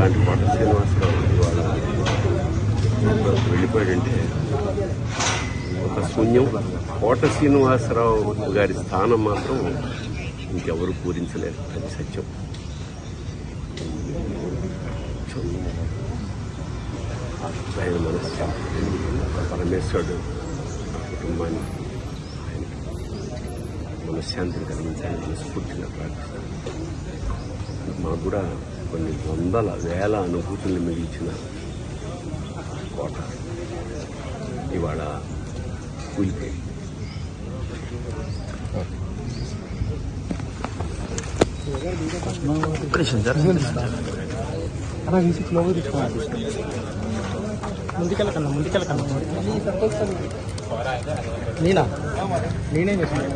అలాంటి కోట శ్రీనివాసరావు ఇవాళ వెళ్ళిపోయాడంటే ఒక శూన్యం. కోట శ్రీనివాసరావు గారి స్థానం మాత్రం ఇంకెవరు పూరించలేరు, అది సత్యం. ఆయన మనశ్శాంతి, పరమేశ్వరుడు కుటుంబాన్ని మనశ్శాంతిని కలిగించాలని మనస్ఫూర్తిగా ప్రార్థిస్తాను. మాకు కూడా కొన్ని వందల వేల అనుభూతుల్ని మిగిల్చిన కోట ఇవాళ కూలిపోయి. నేనేం చేస్తున్నాను